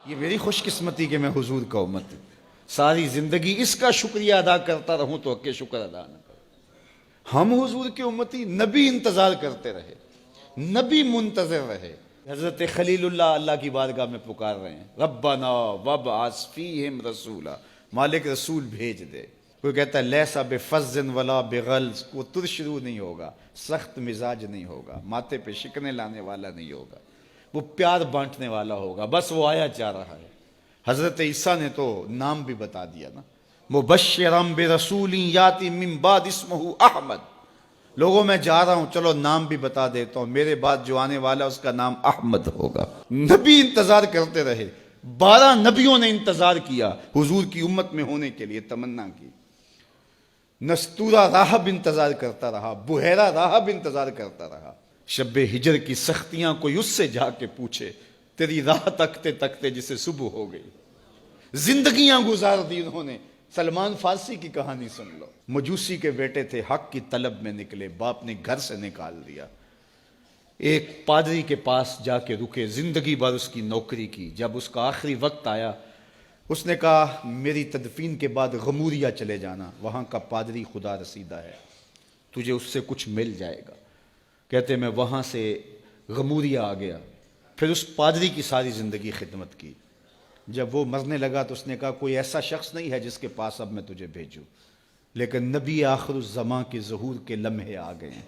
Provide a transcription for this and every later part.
یہ میری خوش قسمتی کہ میں حضور کا امت ساری زندگی اس کا شکریہ ادا کرتا رہوں تو کہ شکر ادا نہ کروں۔ ہم حضور کے امتی، نبی انتظار کرتے رہے، نبی منتظر رہے۔ حضرت خلیل اللہ کی بارگاہ میں پکار رہے ہیں، ربنا وابعث فیہم رسولا، مالک رسول بھیج دے۔ کوئی کہتا ہے لیسا بفظ ولا بغلظ، وہ ترشرو نہیں ہوگا، سخت مزاج نہیں ہوگا، ماتھے پہ شکنے لانے والا نہیں ہوگا، وہ پیار بانٹنے والا ہوگا، بس وہ آیا جا رہا ہے۔ حضرت عیسیٰ نے تو نام بھی بتا دیا نا، مبشرم برسول یاتی من بعد اسمہ احمد، لوگوں میں جا رہا ہوں، چلو نام بھی بتا دیتا ہوں، میرے بعد جو آنے والا اس کا نام احمد ہوگا۔ نبی انتظار کرتے رہے، 12 نبیوں نے انتظار کیا حضور کی امت میں ہونے کے لیے، تمنا کی۔ نستورہ راہب انتظار کرتا رہا، بحیرہ راہب انتظار کرتا رہا۔ شب ہجر کی سختیاں کوئی اس سے جا کے پوچھے، تیری راہ تکتے تکتے جسے صبح ہو گئی۔ زندگیاں گزار دی انہوں نے۔ سلمان فارسی کی کہانی سن لو، مجوسی کے بیٹے تھے، حق کی طلب میں نکلے، باپ نے گھر سے نکال دیا، ایک پادری کے پاس جا کے رکے، زندگی بھر اس کی نوکری کی۔ جب اس کا آخری وقت آیا، اس نے کہا میری تدفین کے بعد غموریا چلے جانا، وہاں کا پادری خدا رسیدہ ہے، تجھے اس سے کچھ مل جائے گا۔ کہتے میں وہاں سے غموریا آ گیا، پھر اس پادری کی ساری زندگی خدمت کی۔ جب وہ مرنے لگا تو اس نے کہا کوئی ایسا شخص نہیں ہے جس کے پاس اب میں تجھے بھیجوں، لیکن نبی آخر الزماں کے ظہور کے لمحے آ گئے ہیں،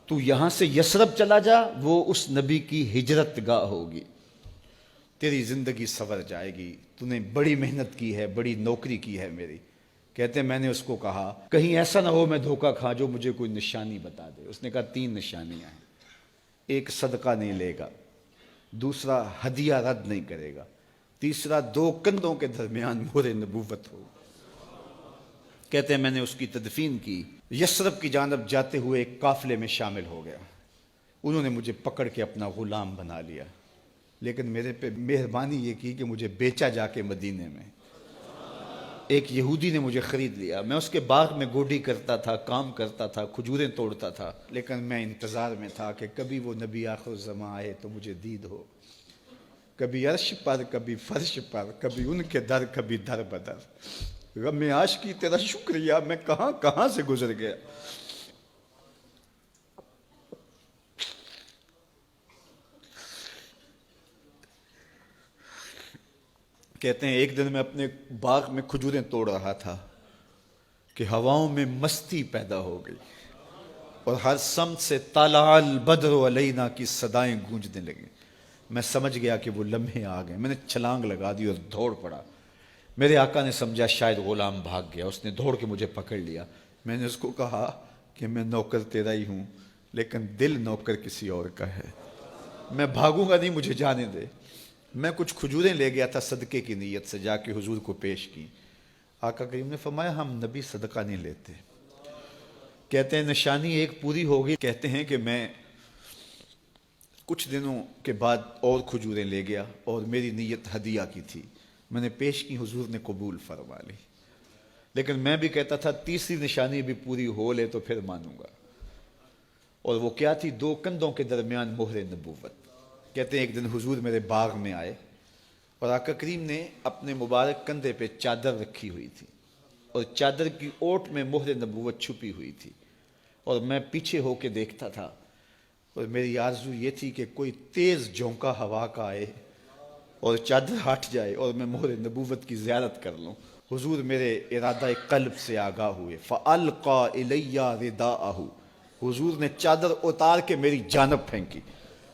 تو یہاں سے یثرب چلا جا، وہ اس نبی کی ہجرت گاہ ہوگی، تیری زندگی سنور جائے گی، تو نے بڑی محنت کی ہے، بڑی نوکری کی ہے میری۔ کہتے ہیں میں نے اس کو کہا کہیں ایسا نہ ہو میں دھوکہ کھا جو مجھے کوئی نشانی بتا دے۔ اس نے کہا 3 نشانیاں ہیں، ایک صدقہ نہیں لے گا، دوسرا ہدیہ رد نہیں کرے گا، تیسرا 2 کندھوں کے درمیان مہر نبوت ہو۔ کہتے ہیں میں نے اس کی تدفین کی، یثرب کی جانب جاتے ہوئے ایک قافلے میں شامل ہو گیا، انہوں نے مجھے پکڑ کے اپنا غلام بنا لیا، لیکن میرے پہ مہربانی یہ کی کہ مجھے بیچا جا کے مدینے میں۔ ایک یہودی نے مجھے خرید لیا، میں اس کے باغ میں گوڈی کرتا تھا، کام کرتا تھا، کھجوریں توڑتا تھا، لیکن میں انتظار میں تھا کہ کبھی وہ نبی آخر الزماں آئے تو مجھے دید ہو، کبھی عرش پر، کبھی فرش پر، کبھی ان کے در، کبھی در بدر۔ غم عاشقی تیرا شکریہ، میں کہاں کہاں سے گزر گیا۔ کہتے ہیں ایک دن میں اپنے باغ میں کھجوریں توڑ رہا تھا کہ ہواؤں میں مستی پیدا ہو گئی اور ہر سمت سے طلع البدر علینا کی صدائیں گونجنے لگیں۔ میں سمجھ گیا کہ وہ لمحے آ گئے، میں نے چھلانگ لگا دی اور دوڑ پڑا۔ میرے آقا نے سمجھا شاید غلام بھاگ گیا، اس نے دوڑ کے مجھے پکڑ لیا۔ میں نے اس کو کہا کہ میں نوکر تیرا ہی ہوں، لیکن دل نوکر کسی اور کا ہے، میں بھاگوں گا نہیں، مجھے جانے دے۔ میں کچھ کھجوریں لے گیا تھا صدقے کی نیت سے، جا کے حضور کو پیش کی۔ آقا کریم نے فرمایا ہم نبی صدقہ نہیں لیتے۔ کہتے ہیں نشانی ایک پوری ہو گئی، کہتے ہیں کہ میں کچھ دنوں کے بعد اور کھجوریں لے گیا اور میری نیت ہدیہ کی تھی، میں نے پیش کی، حضور نے قبول فرما لی، لیکن میں بھی کہتا تھا تیسری نشانی بھی پوری ہو لے تو پھر مانوں گا، اور وہ کیا تھی؟ 2 کندھوں کے درمیان مہر نبوت۔ کہتے ہیں ایک دن حضور میرے باغ میں آئے اور آقا کریم نے اپنے مبارک کندھے پہ چادر رکھی ہوئی تھی اور چادر کی اوٹ میں مہر نبوت چھپی ہوئی تھی، اور میں پیچھے ہو کے دیکھتا تھا، اور میری آرزو یہ تھی کہ کوئی تیز جھونکا ہوا کا آئے اور چادر ہٹ جائے اور میں مہر نبوت کی زیارت کر لوں۔ حضور میرے ارادہ قلب سے آگاہ ہوئے، فَأَلْقَى إِلَيَّ رِدَاءَهُ، حضور نے چادر اتار کے میری جانب پھینکی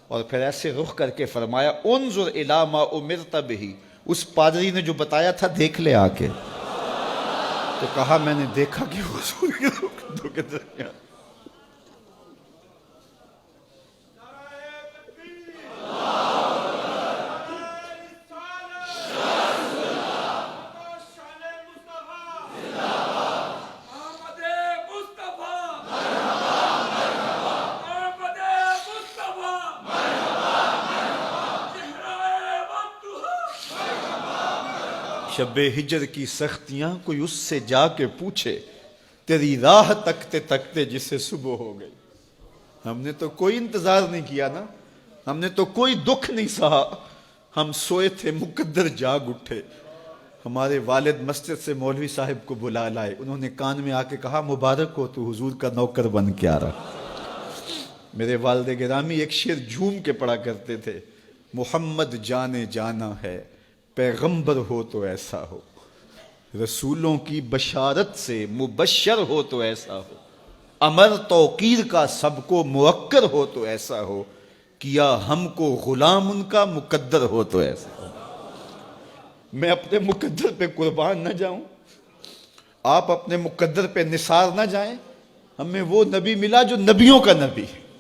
اور پھر ایسے رخ کر کے فرمایا انظر الی ما امرت بہ، اس پادری نے جو بتایا تھا دیکھ لے آ کے۔ تو کہا میں نے دیکھا کہ حضور کے 2 کندھوں کے درمیان۔ شب ہجر کی سختیاں کوئی اس سے جا کے پوچھے، تیری راہ تکتے تکتے جسے صبح ہو گئی۔ ہم نے تو کوئی انتظار نہیں کیا نا، ہم نے تو کوئی دکھ نہیں سہا، ہم سوئے تھے مقدر جاگ اٹھے، ہمارے والد مسجد سے مولوی صاحب کو بلا لائے، انہوں نے کان میں آ کے کہا مبارک ہو تو حضور کا نوکر بن کے آ رہا۔ میرے والد گرامی ایک شعر جھوم کے پڑھا کرتے تھے، محمد جانے جانا ہے، پیغمبر ہو تو ایسا ہو، رسولوں کی بشارت سے مبشر ہو تو ایسا ہو، امر توقیر کا سب کو موقر ہو تو ایسا ہو، کیا ہم کو غلام ان کا مقدر ہو تو ایسا ہو۔ میں اپنے مقدر پہ قربان نہ جاؤں، آپ اپنے مقدر پہ نثار نہ جائیں، ہمیں وہ نبی ملا جو نبیوں کا نبی ہے۔